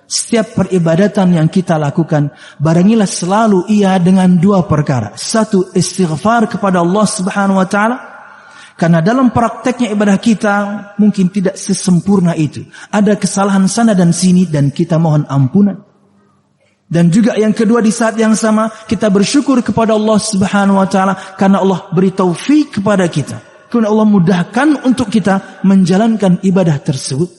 Setiap peribadatan yang kita lakukan, barengilah selalu ia dengan dua perkara. Satu, istighfar kepada Allah Subhanahu wa taala. Karena dalam prakteknya ibadah kita mungkin tidak sesempurna itu. Ada kesalahan sana dan sini dan kita mohon ampunan. Dan juga yang kedua, di saat yang sama kita bersyukur kepada Allah Subhanahu wa taala karena Allah beri taufik kepada kita. Karena Allah mudahkan untuk kita menjalankan ibadah tersebut.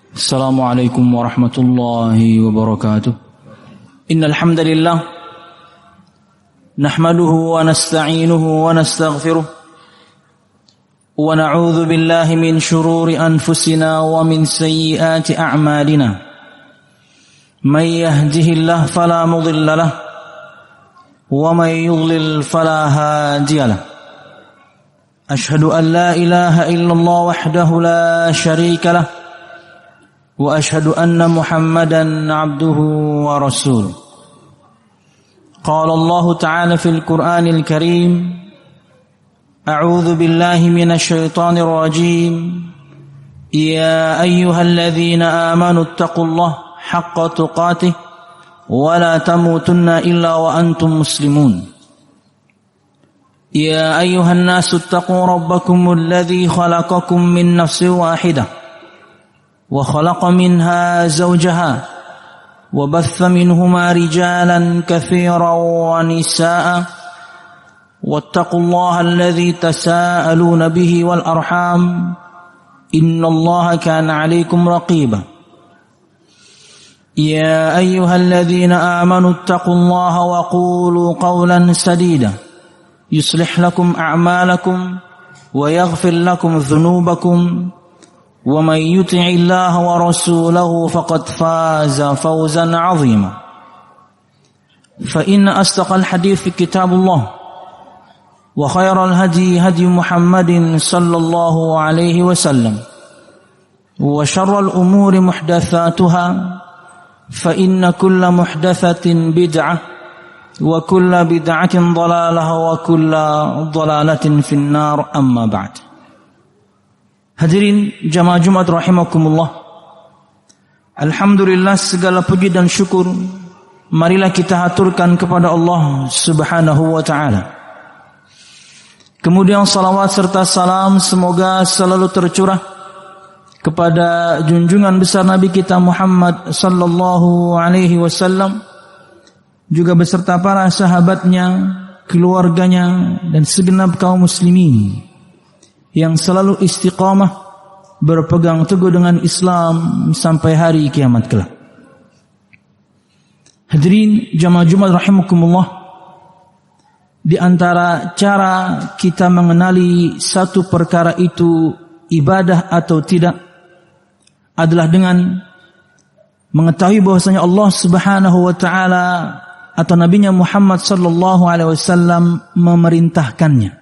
Assalamualaikum warahmatullahi wabarakatuh. Innal hamdalillah nahmaduhu wa nasta'inuhu wa nastaghfiruh wa na'udzu billahi min shururi anfusina wa min sayyiati a'malina. May yahdihillahu fala mudilla lahu wa may yudlil fala hadiya lahu. Ashhadu an la ilaha illallah wahdahu la syarika lahu وأشهد أن محمدا عبده ورسوله. قال الله تعالى في القرآن الكريم: أعوذ بالله من الشيطان الرجيم يا أيها الذين آمنوا اتقوا الله حق تقاته ولا تموتن إلا وأنتم مسلمون. يا أيها الناس اتقوا ربكم الذي خلقكم من نفس واحدة وخلق منها زوجها وبث منهما رجالا كثيرا ونساء واتقوا الله الذي تساءلون به والأرحام إن الله كان عليكم رقيبا. يا أيها الذين آمنوا اتقوا الله وقولوا قولا سديدا يصلح لكم أعمالكم ويغفر لكم ذنوبكم ومن يطع الله ورسوله فقد فاز فوزا عظيما. فإن أصدق الحديث كتاب الله وخير الهدي هدي محمد صلى الله عليه وسلم وشر الأمور محدثاتها فإن كل محدثة بدعة وكل بدعة ضلالة وكل ضلالة في النار. أما بعد. Hadirin jamaah Jumat rahimakumullah. Alhamdulillah, segala puji dan syukur marilah kita haturkan kepada Allah Subhanahu wa taala. Kemudian salawat serta salam semoga selalu tercurah kepada junjungan besar Nabi kita Muhammad sallallahu alaihi wasallam, juga beserta para sahabatnya, keluarganya dan segenap kaum muslimin yang selalu istiqamah berpegang teguh dengan Islam sampai hari kiamat kelak. Hadirin jamaah Jumat rahimakumullah, di antara cara kita mengenali satu perkara itu ibadah atau tidak adalah dengan mengetahui bahwasanya Allah Subhanahu wa taala atau nabinya Muhammad sallallahu alaihi wasallam memerintahkannya.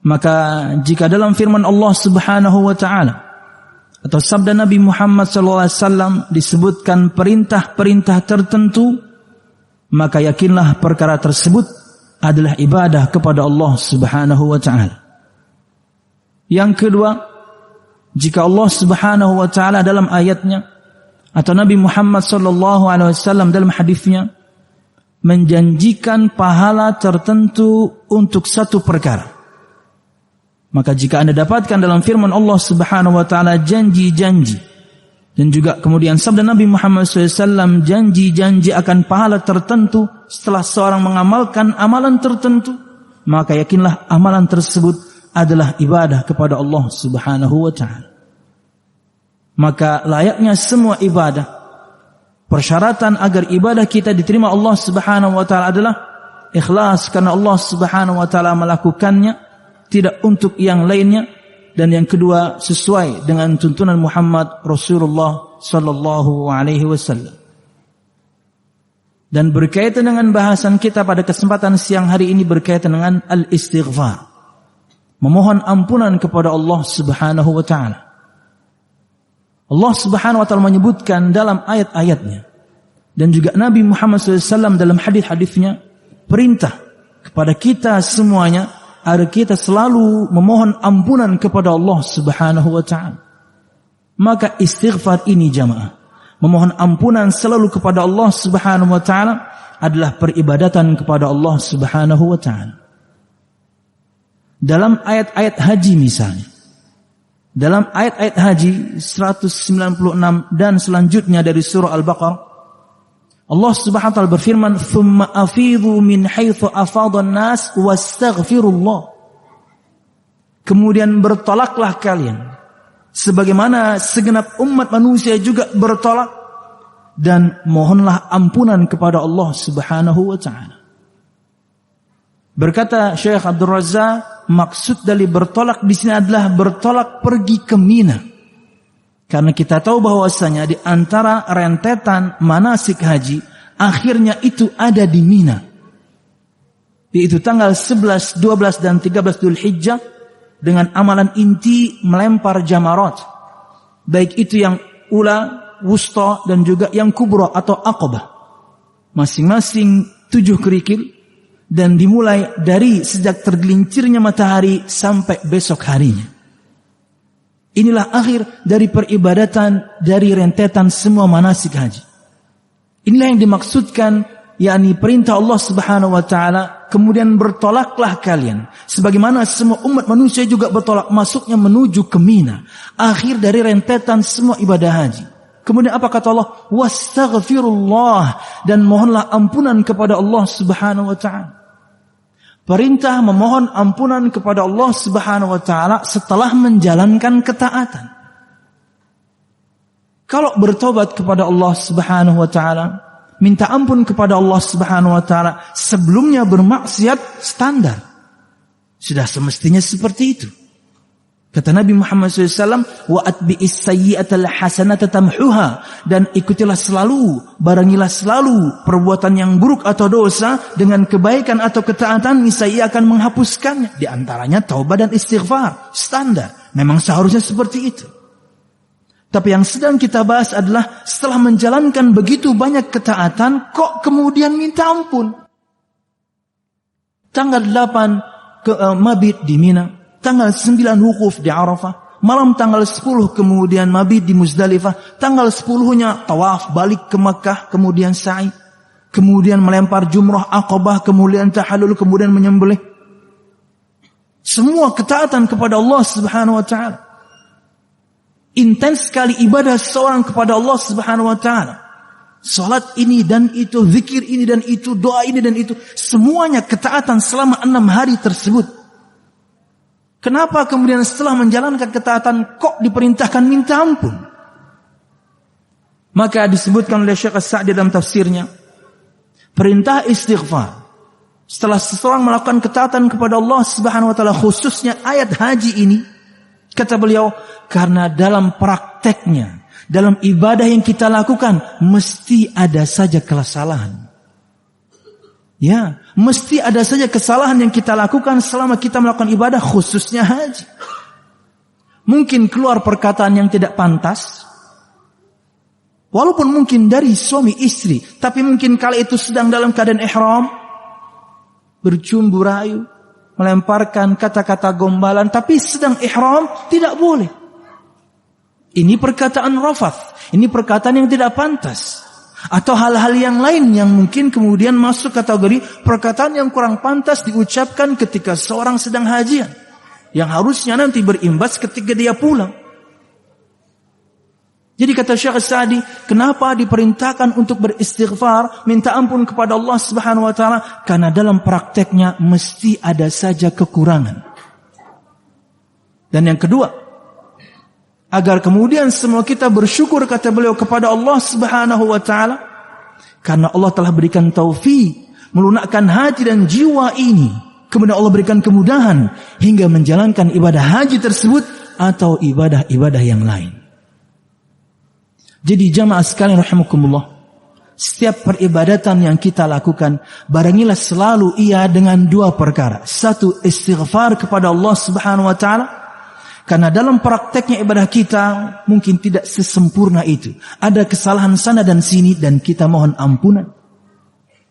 Maka jika dalam firman Allah Subhanahu wa taala atau sabda Nabi Muhammad sallallahu alaihi wasallam disebutkan perintah-perintah tertentu, maka yakinlah perkara tersebut adalah ibadah kepada Allah Subhanahu wa taala. Yang kedua, jika Allah Subhanahu wa taala dalam ayatnya atau Nabi Muhammad sallallahu alaihi wasallam dalam hadisnya menjanjikan pahala tertentu untuk satu perkara, maka jika Anda dapatkan dalam firman Allah Subhanahu wa taala janji-janji, dan juga kemudian sabda Nabi Muhammad SAW janji-janji akan pahala tertentu setelah seorang mengamalkan amalan tertentu, maka yakinlah amalan tersebut adalah ibadah kepada Allah Subhanahu wa taala. Maka layaknya semua ibadah, persyaratan agar ibadah kita diterima Allah Subhanahu wa taala adalah ikhlas karena Allah Subhanahu wa taala melakukannya, tidak untuk yang lainnya, dan yang kedua sesuai dengan tuntunan Muhammad Rasulullah sallallahu alaihi wasallam. Dan berkaitan dengan bahasan kita pada kesempatan siang hari ini berkaitan dengan al-istighfar, memohon ampunan kepada Allah Subhanahu wa taala. Allah Subhanahu wa taala menyebutkan dalam ayat-ayatnya dan juga Nabi Muhammad SAW dalam hadis-hadisnya perintah kepada kita semuanya agar kita selalu memohon ampunan kepada Allah Subhanahu wa taala. Maka istighfar ini jamaah, memohon ampunan selalu kepada Allah Subhanahu wa taala adalah peribadatan kepada Allah Subhanahu wa taala. Dalam ayat-ayat haji misalnya, dalam ayat-ayat haji 196 dan selanjutnya dari surah Al-Baqarah, Allah Subhanahu wa taala berfirman, "Tsumma afidhu min haitsu afadhan nas wastaghfirullah." Kemudian bertolaklah kalian sebagaimana segenap umat manusia juga bertolak, dan mohonlah ampunan kepada Allah Subhanahu wa taala. Berkata Syekh Abdul Razzaq, maksud dari bertolak di sini adalah bertolak pergi ke Mina. Karena kita tahu bahwasanya di antara rentetan manasik haji, akhirnya itu ada di Mina. Yaitu tanggal 11, 12 dan 13 Dzulhijjah dengan amalan inti melempar jamarat. Baik itu yang ula, wusta dan juga yang kubra atau aqabah. Masing-masing 7 kerikil dan dimulai dari sejak tergelincirnya matahari sampai besok harinya. Inilah akhir dari peribadatan dari rentetan semua manasik haji. Inilah yang dimaksudkan, yakni perintah Allah Subhanahu wa taala, kemudian bertolaklah kalian sebagaimana semua umat manusia juga bertolak masuknya menuju ke Mina, akhir dari rentetan semua ibadah haji. Kemudian apa kata Allah? Wastaghfirullah, dan mohonlah ampunan kepada Allah Subhanahu wa taala. Perintah memohon ampunan kepada Allah Subhanahu wa taala setelah menjalankan ketaatan. Kalau bertobat kepada Allah Subhanahu wa taala, minta ampun kepada Allah Subhanahu wa taala sebelumnya bermaksiat, standar. Sudah semestinya seperti itu. Kata Nabi Muhammad SAW, wa atbi'is sayyi'atal hasanata tamhuha, dan ikutilah selalu, barengilah selalu perbuatan yang buruk atau dosa dengan kebaikan atau ketaatan, niscaya akan menghapuskannya. Di antaranya taubat dan istighfar, standar. Memang seharusnya seperti itu. Tapi yang sedang kita bahas adalah setelah menjalankan begitu banyak ketaatan, kok kemudian minta ampun. Tanggal 8 mabit di Mina, tanggal 9 wukuf di Arafah, malam tanggal 10 kemudian mabit di Muzdalifah, tanggal 10-nya tawaf balik ke Makkah, kemudian sa'i, kemudian melempar jumrah aqabah, kemudian tahallul, kemudian menyembelih. Semua ketaatan kepada Allah Subhanahu wa taala. Intens sekali ibadah seorang kepada Allah Subhanahu wa taala. Salat ini dan itu, zikir ini dan itu, doa ini dan itu, semuanya ketaatan selama 6 hari tersebut. Kenapa kemudian setelah menjalankan ketaatan kok diperintahkan minta ampun? Maka disebutkan oleh Syekh As-Sa'di dalam tafsirnya, perintah istighfar setelah seseorang melakukan ketaatan kepada Allah Subhanahu wa taala, khususnya ayat haji ini, kata beliau, karena dalam prakteknya, dalam ibadah yang kita lakukan, mesti ada saja kesalahan. Ya, mesti ada saja kesalahan yang kita lakukan selama kita melakukan ibadah, khususnya haji. Mungkin keluar perkataan yang tidak pantas, walaupun mungkin dari suami istri, tapi mungkin kala itu sedang dalam keadaan ihram, bercumbu rayu, melemparkan kata-kata gombalan, tapi sedang ihram, tidak boleh. Ini perkataan rafath, ini perkataan yang tidak pantas. Atau hal-hal yang lain yang mungkin kemudian masuk kategori perkataan yang kurang pantas diucapkan ketika seorang sedang hajian, yang harusnya nanti berimbas ketika dia pulang. Jadi kata Syekh As-Sa'di, kenapa diperintahkan untuk beristighfar, minta ampun kepada Allah Subhanahu wa taala? Karena dalam prakteknya mesti ada saja kekurangan. Dan yang kedua, agar kemudian semua kita bersyukur, kata beliau, kepada Allah Subhanahu wa taala, karena Allah telah berikan taufik melunakkan hati dan jiwa ini, kemudian Allah berikan kemudahan hingga menjalankan ibadah haji tersebut atau ibadah-ibadah yang lain. Jadi jamaah sekalian rahimakumullah, setiap peribadatan yang kita lakukan, barengilah selalu ia dengan 2 perkara. 1, istighfar kepada Allah Subhanahu wa taala, karena dalam prakteknya ibadah kita mungkin tidak sesempurna itu. Ada kesalahan sana dan sini dan kita mohon ampunan.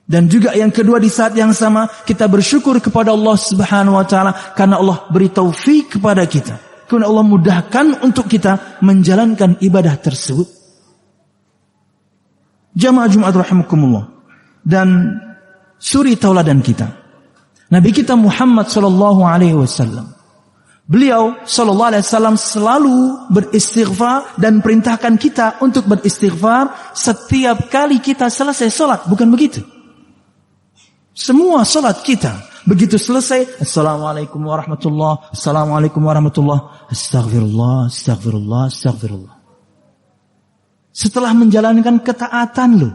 Dan juga yang kedua, di saat yang sama kita bersyukur kepada Allah Subhanahu wa taala karena Allah beri taufik kepada kita. kemudian Allah mudahkan untuk kita menjalankan ibadah tersebut. Jamaah Jumat rahimakumullah. Dan suri tauladan kita, Nabi kita Muhammad sallallahu alaihi wasallam. Beliau sallallahu alaihi wasallam selalu beristighfar dan perintahkan kita untuk beristighfar setiap kali kita selesai salat, bukan begitu? Semua salat kita begitu selesai, assalamualaikum warahmatullah, assalamualaikum warahmatullah, astaghfirullah, astaghfirullah, astaghfirullah. Setelah menjalankan ketaatan lo,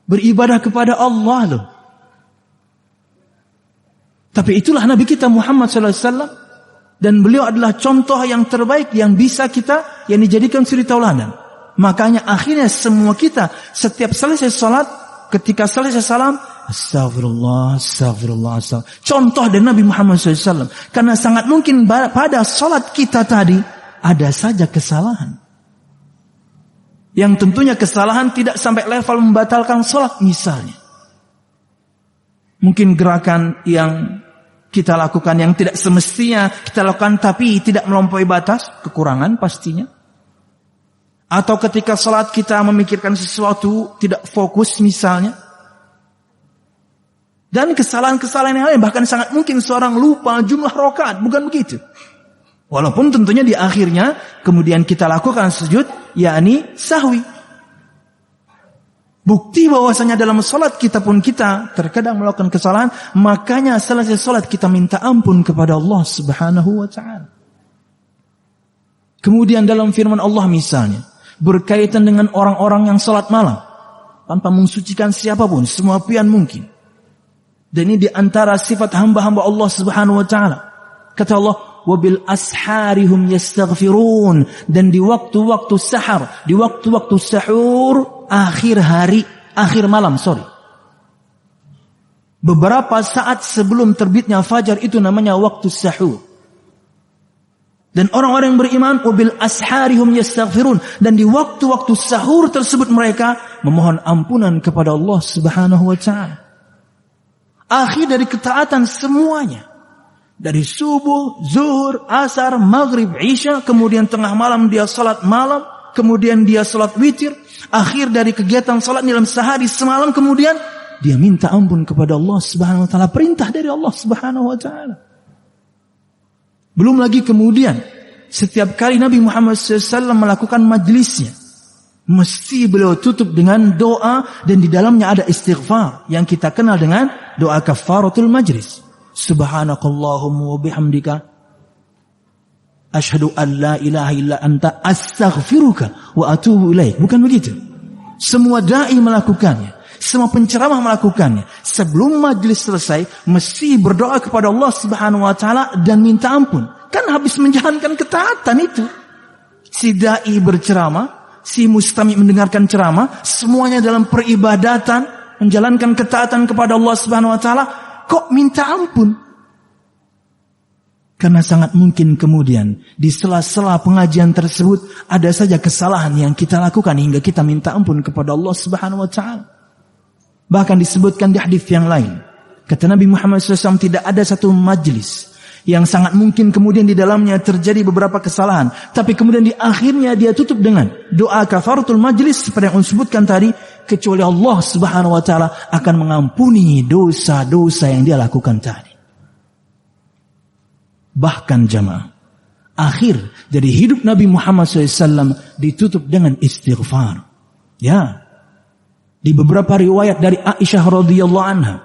beribadah kepada Allah lo. Tapi itulah Nabi kita Muhammad sallallahu alaihi wasallam, dan beliau adalah contoh yang terbaik yang bisa kita yang dijadikan suri tauladan. Makanya akhirnya semua kita setiap selesai salat, ketika selesai salam, astagfirullah, astagfirullah, astagfirullah. Contoh dari Nabi Muhammad SAW. Karena sangat mungkin pada salat kita tadi ada saja kesalahan. Yang tentunya kesalahan tidak sampai level membatalkan salat misalnya. Mungkin gerakan yang kita lakukan yang tidak semestinya kita lakukan tapi tidak melampaui batas, kekurangan pastinya. Atau ketika salat kita memikirkan sesuatu tidak fokus misalnya. Dan kesalahan-kesalahan yang lain, bahkan sangat mungkin seorang lupa jumlah rakaat, bukan begitu. Walaupun tentunya di akhirnya kemudian kita lakukan sujud, yakni sahwi. Bukti bahwasanya dalam salat kita pun kita terkadang melakukan kesalahan, makanya selesai salat kita minta ampun kepada Allah Subhanahu wa taala. Kemudian dalam firman Allah misalnya, berkaitan dengan orang-orang yang salat malam tanpa mensucikan siapapun, semua pian mungkin. Dan ini di antara sifat hamba-hamba Allah Subhanahu wa taala. Kata Allah, "Wabil asharihum yastaghfirun." Dan di waktu-waktu sahar, di waktu-waktu sahur, akhir malam. Beberapa saat sebelum terbitnya fajar itu namanya waktu sahur. Dan orang-orang yang beriman, "Wabil asharihum yastaghfirun." Dan di waktu-waktu sahur tersebut mereka memohon ampunan kepada Allah Subhanahu wa taala. Akhir dari ketaatan semuanya. Dari subuh, zuhur, asar, maghrib, isya, kemudian tengah malam dia salat malam, kemudian dia salat witir. Akhir dari kegiatan salat dalam sehari semalam, kemudian dia minta ampun kepada Allah Subhanahu wa taala, perintah dari Allah Subhanahu wa taala. Belum lagi kemudian setiap kali Nabi Muhammad SAW melakukan majlisnya, mesti beliau tutup dengan doa, dan di dalamnya ada istighfar yang kita kenal dengan doa kafaratul majlis. Subhanakallahumma wa bihamdika asyhadu an la ilaha illa anta astaghfiruka wa atubu ilaik. Bukan begitu? Semua dai melakukannya, semua penceramah melakukannya. Sebelum majlis selesai mesti berdoa kepada Allah Subhanahu wa taala dan minta ampun. Kan habis menjalankan ketaatan itu. Si dai berceramah, si mustami mendengarkan ceramah, semuanya dalam peribadatan, menjalankan ketaatan kepada Allah Subhanahu wa taala, kok minta ampun? Karena sangat mungkin kemudian di sela-sela pengajian tersebut ada saja kesalahan yang kita lakukan hingga kita minta ampun kepada Allah Subhanahu wa taala. Bahkan disebutkan di hadis yang lain, kata Nabi Muhammad SAW, tidak ada satu majlis yang sangat mungkin kemudian di dalamnya terjadi beberapa kesalahan, tapi kemudian di akhirnya dia tutup dengan doa kafaratul majlis seperti yang disebutkan tadi, kecuali Allah Subhanahu wa taala akan mengampuni dosa-dosa yang dia lakukan tadi. Bahkan jamaah, akhir dari hidup Nabi Muhammad SAW ditutup dengan istighfar. Ya, di beberapa riwayat dari Aisyah radhiyallahu anha,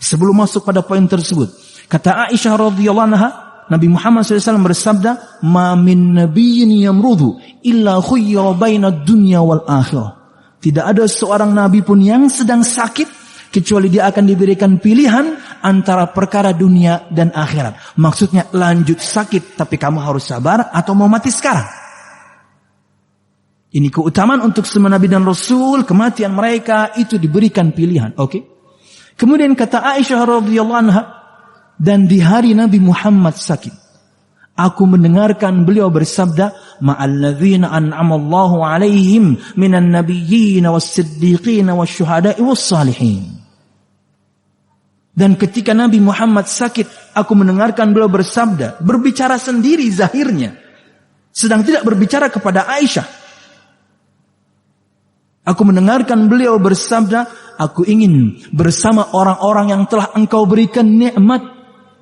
sebelum masuk pada poin tersebut, kata Aisyah radhiyallahu anha, Nabi Muhammad SAW bersabda, "Ma min nabiyyin yamrudu illa khuyyira baina dunya wal akhirah." Tidak ada seorang nabi pun yang sedang sakit kecuali dia akan diberikan pilihan antara perkara dunia dan akhirat. Maksudnya lanjut sakit tapi kamu harus sabar, atau mau mati sekarang. Ini keutamaan untuk semua nabi dan rasul, kematian mereka itu diberikan pilihan. Oke. Kemudian kata Aisyah radhiyallahu anha, dan di hari Nabi Muhammad sakit, aku mendengarkan beliau bersabda, "Ma'alladzina an'amallahu 'alaihim minan nabiyyin was-siddiqin wasyuhada'i was-salihin." Dan ketika Nabi Muhammad sakit, aku mendengarkan beliau bersabda, berbicara sendiri zahirnya, sedang tidak berbicara kepada Aisyah. Aku mendengarkan beliau bersabda, aku ingin bersama orang-orang yang telah engkau berikan nikmat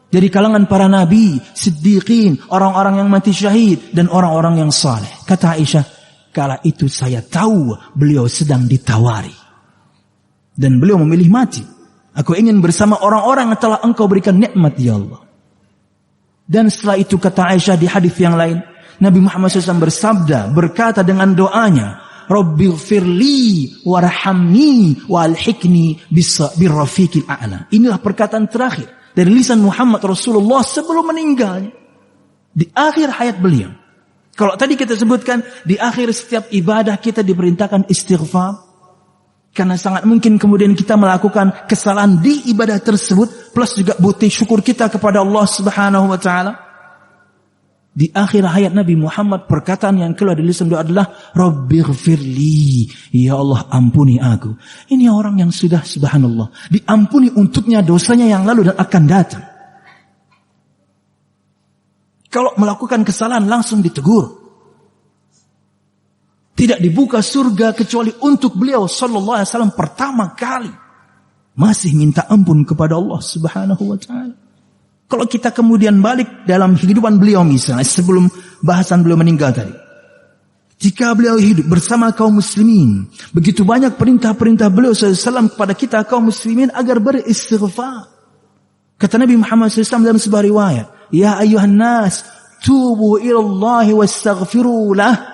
dari kalangan para nabi, siddiqin, orang-orang yang mati syahid, dan orang-orang yang saleh. Kata Aisyah, kala itu saya tahu beliau sedang ditawari. Dan beliau memilih mati. Aku ingin bersama orang-orang yang telah engkau berikan nikmat, ya Allah. Dan setelah itu kata Aisyah di hadis yang lain, Nabi Muhammad SAW bersabda, berkata dengan doanya, Rabbighfirli warhamni walhikni birrafiqil a'la. Inilah perkataan terakhir dari lisan Muhammad Rasulullah sebelum meninggalnya. Di akhir hayat beliau. Kalau tadi kita sebutkan, di akhir setiap ibadah kita diperintahkan istighfar. Karena sangat mungkin kemudian kita melakukan kesalahan di ibadah tersebut, plus juga bukti syukur kita kepada Allah Subhanahu wa taala. Di akhir hayat Nabi Muhammad, perkataan yang keluar dari lisan beliau adalah Rabbighfirli, ya Allah ampuni aku. Ini orang yang sudah subhanallah diampuni untuknya dosanya yang lalu dan akan datang. Kalau melakukan kesalahan langsung ditegur. Tidak dibuka surga kecuali untuk beliau sallallahu alaihi wasallam pertama kali. Masih minta ampun kepada Allah Subhanahu wa taala. Kalau kita kemudian balik dalam kehidupan beliau misalnya sebelum bahasan beliau meninggal tadi. Jika beliau hidup bersama kaum muslimin, begitu banyak perintah-perintah beliau sallallahu alaihi wasallam kepada kita kaum muslimin agar beristighfar. Kata Nabi Muhammad SAW dalam sebuah riwayat, ya ayuhan nas, tubu ilallahi wastaghfiru lah.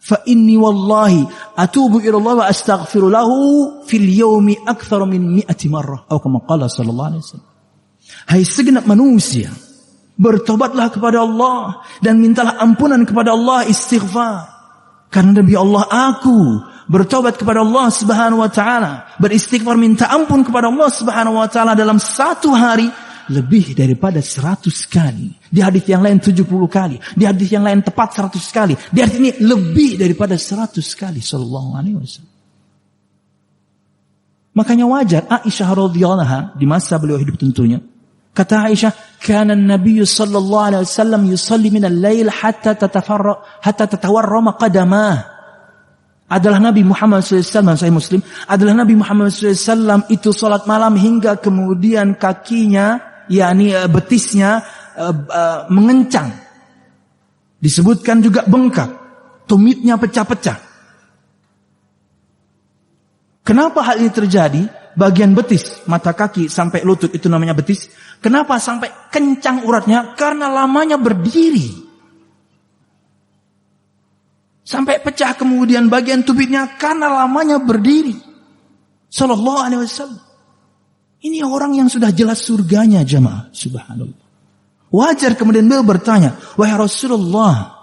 Fa inni wallahi atubu ila Allah wa astaghfiru lahu fil yawmi akthar min 100 marrah atau kama qala sallallahu alaihi wasallam. Hai segenap manusia, bertobatlah kepada Allah dan mintalah ampunan kepada Allah, istighfar. Karena demi Allah aku bertobat kepada Allah Subhanahu wa taala, beristighfar minta ampun kepada Allah Subhanahu wa taala dalam satu hari lebih daripada 100 kali. Di hadis yang lain 70 kali. Di hadis yang lain tepat 100 kali. Di hadis ini lebih daripada 100 kali sallallahu alaihi wasallam. Makanya wajar Aisyah radhiyallahu anha di masa beliau hidup tentunya. Kata Aisyah, "Kana an-nabiy sallallahu alaihi wasallam yusalli min al-lail hatta tatawarrama qadamah." Adalah Nabi Muhammad SAW, saya Muslim, adalah Nabi Muhammad SAW itu salat malam hingga kemudian kakinya, yakni betisnya mengencang. Disebutkan juga bengkak, tumitnya pecah-pecah. Kenapa hal ini terjadi? Bagian betis, mata kaki sampai lutut itu namanya betis. Kenapa sampai kencang uratnya? Karena lamanya berdiri. Sampai pecah kemudian bagian tumitnya karena lamanya berdiri. Sallallahu alaihi wasallam. Ini orang yang sudah jelas surganya jemaah. Subhanallah. Wajar kemudian beliau bertanya, wahai Rasulullah,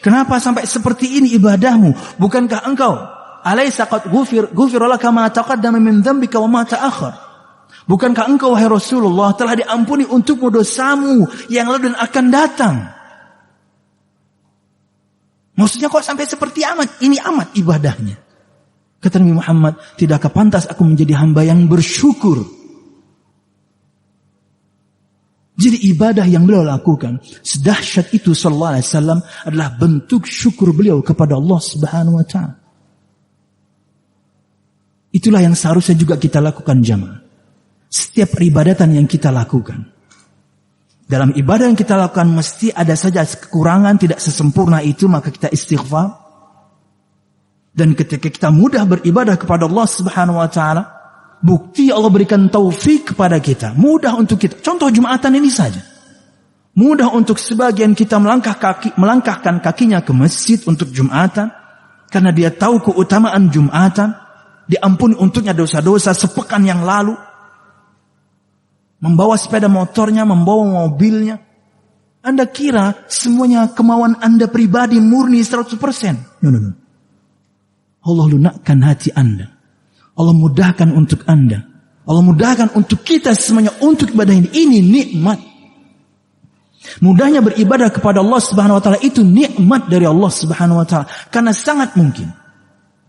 kenapa sampai seperti ini ibadahmu? Bukankah engkau alaysa qad ghufira laka ma taqaddama min dzambika wa ma ta'akhkhar? Bukankah engkau wahai Rasulullah telah diampuni untukmu dosamu yang lalu dan akan datang? Maksudnya kok sampai seperti amat? Ini amat ibadahnya. Kata Nabi Muhammad, tidakkah pantas aku menjadi hamba yang bersyukur? Jadi ibadah yang beliau lakukan sedahsyat itu sallallahu alaihi wasallam adalah bentuk syukur beliau kepada Allah Subhanahu wa taala. Itulah yang seharusnya juga kita lakukan jamaah. Setiap peribadatan yang kita lakukan, dalam ibadah yang kita lakukan mesti ada saja kekurangan, tidak sesempurna itu, maka kita istighfar. Dan ketika kita mudah beribadah kepada Allah Subhanahu wa taala, bukti Allah berikan taufik kepada kita, mudah untuk kita. Contoh Jumatan ini saja. Mudah untuk sebagian kita melangkahkan kakinya ke masjid untuk Jumatan karena dia tahu keutamaan Jumatan, diampuni untuknya dosa-dosa sepekan yang lalu. Membawa sepeda motornya, membawa mobilnya. Anda kira semuanya kemauan Anda pribadi murni 100%. No. Allah lunakkan hati Anda. Allah mudahkan untuk Anda. Allah mudahkan untuk kita semuanya untuk ibadah ini. Ini nikmat. Mudahnya beribadah kepada Allah Subhanahu wa taala itu nikmat dari Allah Subhanahu wa taala. Karena sangat mungkin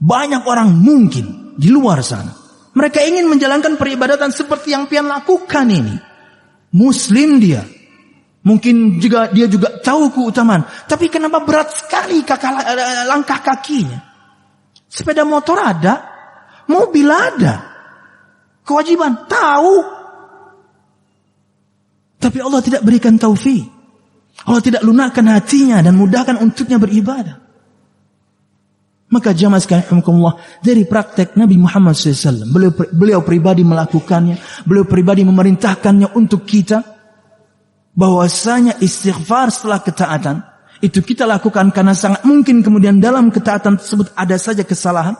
banyak orang mungkin di luar sana Mereka ingin menjalankan peribadatan seperti yang pian lakukan ini. Muslim dia. Mungkin juga dia juga tahu keutamaan. Tapi kenapa berat sekali langkah kakinya? Sepeda motor ada. Mobil ada. Kewajiban tahu. Tapi Allah tidak berikan taufik. Allah tidak lunakkan hatinya dan mudahkan untuknya beribadah. Maka jamaah sekalian rahimakumullah, dari praktek Nabi Muhammad SAW, beliau pribadi melakukannya, beliau pribadi memerintahkannya untuk kita, bahwasanya istighfar setelah ketaatan itu kita lakukan karena sangat mungkin kemudian dalam ketaatan tersebut ada saja kesalahan,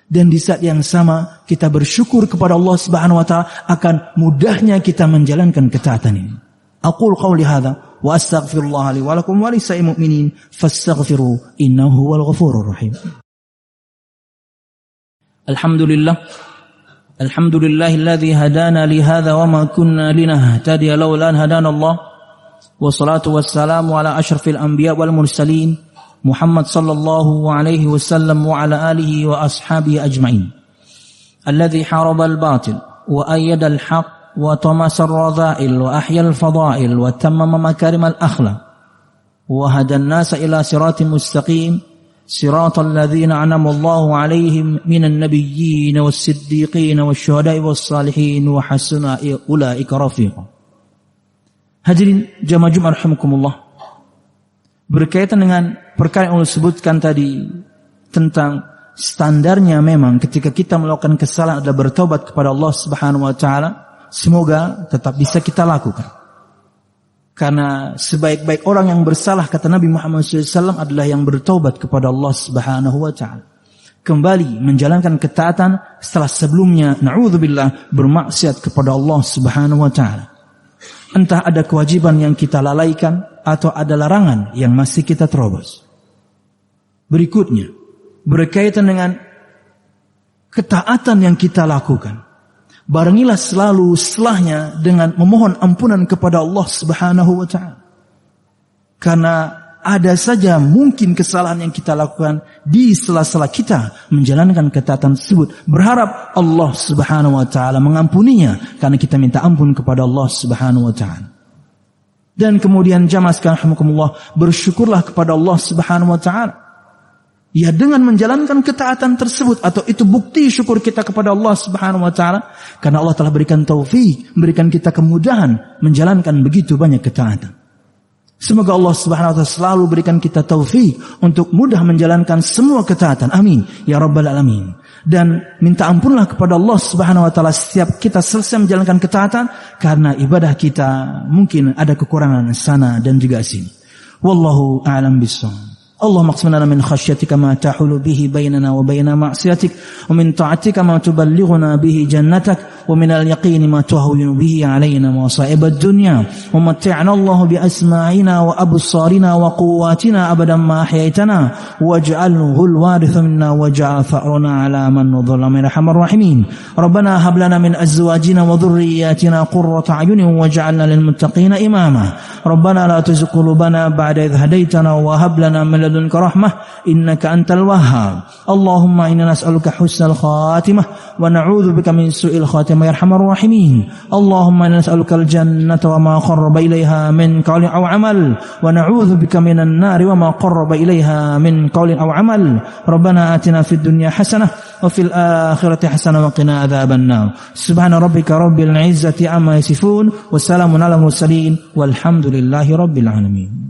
dan di saat yang sama kita bersyukur kepada Allah Subhanahu wa taala akan mudahnya kita menjalankan ketaatan ini. Aqul qauli hadza wa astaghfirullah li wa lakum wa lisa'il mu'minin fastaghfiru innahu huwal ghafurur rahim. Alhamdulillahilladzi hadana li hadza wa ma kunna linahtadiya laula an hadana Allah. Wassalatu wassalamu ala asyrafil anbiya wal mursalin Muhammad sallallahu alaihi wasallam wa ala alihi wa ashabihi ajma'in. Alladzi haraba al-batil wa ayyada al-haq wa tamasa ar-radha'il wa ahya al-fada'il wa tammama makarim al-akhlaq wa hada an-nasa ila siratin mustaqim siratal ladzina an'ama Allahu 'alaihim minan nabiyyin was-siddiqin wasyuhada'i was-salihin wa hasuna ulaika rafiqa. Hadirin jamaah Jumat rahimakumullah, berkaitan dengan perkara yang Allah sebutkan tadi tentang standarnya memang ketika kita melakukan kesalahan adalah bertobat kepada Allah Subhanahu wa taala, semoga tetap bisa kita lakukan. Karena sebaik-baik orang yang bersalah, kata Nabi Muhammad SAW, adalah yang bertobat kepada Allah Subhanahu wa taala. Kembali menjalankan ketaatan setelah sebelumnya na'udzubillah bermaksiat kepada Allah Subhanahu wa taala. Entah ada kewajiban yang kita lalaikan atau ada larangan yang masih kita terobos. Berikutnya, berkaitan dengan ketaatan yang kita lakukan, barengilah selalu setelahnya dengan memohon ampunan kepada Allah Subhanahu wa taala. Karena ada saja mungkin kesalahan yang kita lakukan di sela-sela kita menjalankan ketaatan tersebut. Berharap Allah Subhanahu wa taala mengampuninya karena kita minta ampun kepada Allah Subhanahu wa taala. Dan kemudian jamaah sekalian rahimakumullah, bersyukurlah kepada Allah Subhanahu wa taala. Ya, dengan menjalankan ketaatan tersebut, atau itu bukti syukur kita kepada Allah Subhanahu wa taala karena Allah telah berikan taufik, memberikan kita kemudahan menjalankan begitu banyak ketaatan. Semoga Allah Subhanahu wa taala selalu berikan kita taufik untuk mudah menjalankan semua ketaatan. Amin ya rabbal alamin. Dan minta ampunlah kepada Allah Subhanahu wa taala setiap kita selesai menjalankan ketaatan karena ibadah kita mungkin ada kekurangan sana dan juga sini. Wallahu a'lam bissawab. اللهم اقسم لنا من خشيتك ما تحول به بيننا وبين معصيتك ومن طاعتك ما تبلغنا به جنتك ومن اليقين ما تهون به علينا مصائب الدنيا ومتعنا الله بأسماعنا وأبصارنا وقواتنا أبدا ما أحييتنا واجعله الوارث منا واجعل ثأرنا على من ظلم يا أرحم الراحمين ربنا هب لنا من أزواجنا وذرياتنا قرة أعين واجعلنا للمتقين إماما ربنا لا تزغ قلوبنا بعد إذ هديتنا وهب لنا من لدنك رحمة إنك أنت الوهاب اللهم إنا نسألك حسن الخاتمة ونعوذ بك من سوء الخاتمة يا أرحم الراحمين اللهم إنا نسألك الجنة وما قرب إليها من قول أو عمل ونعوذ بك من النار وما قرب إليها من قول أو عمل ربنا آتنا في الدنيا حسنة وفي الآخرة حسنة وقنا عذاب النار سبحان ربك رب العزة عما يصفون وسلام على المرسلين والحمد لله رب العالمين.